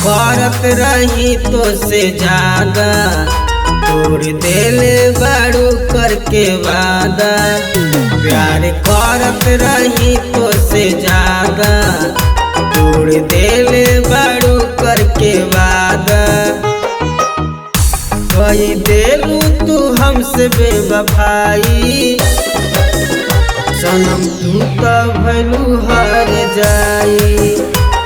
करत रही तो से ज्यादा तोड़ देले बारू करके वादा। प्यार करत रही तो से ज्यादा तोड़ देले बारू करके वादा। कही देलू तू हमसे बेवफाई, सनम तू तो भैलू हार जाई,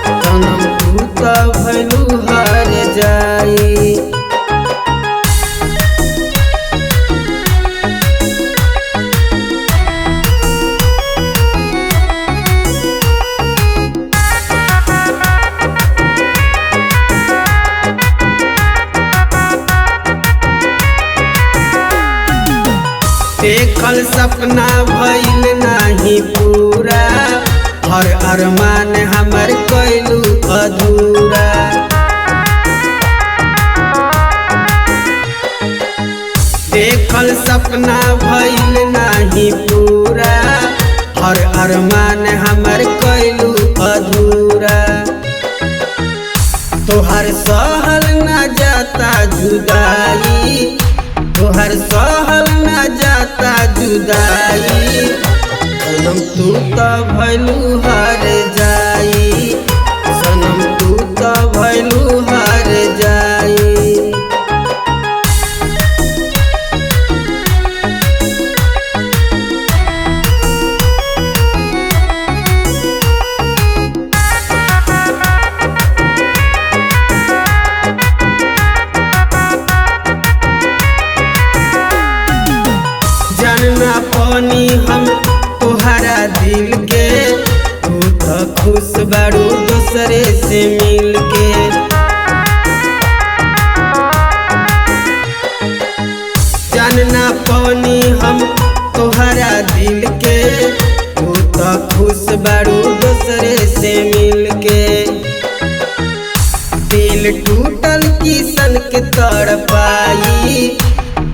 सनम तू तो भैलू हार जाई। देखल सपना भइल नाही पूरा, हर अरमान हमर कैलू अधूरा। देखल सपना भइल नाही पूरा, हर अरमान हमर कैलू अधूरा। तोहर सहल न जाता जुदाई, तोहर सहल न जाता जुदाई। सनम तू तो भैलू हार जाई, सनम तू तो भैलू हार जाई। जानना पानी हम तोहरा दिल के, तू तो खुश बारू दूसरे से मिल के। जानना पानी हम तोहरा दिल के, तू तो खुश बारू दूसरे से मिल के। दिल टूटल किसन के तड़पाई,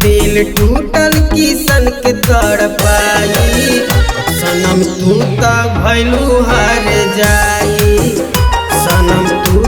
दिल टूटल किसन के तड़पाई। सनम तू तो भैलू हार जाई, सनम तू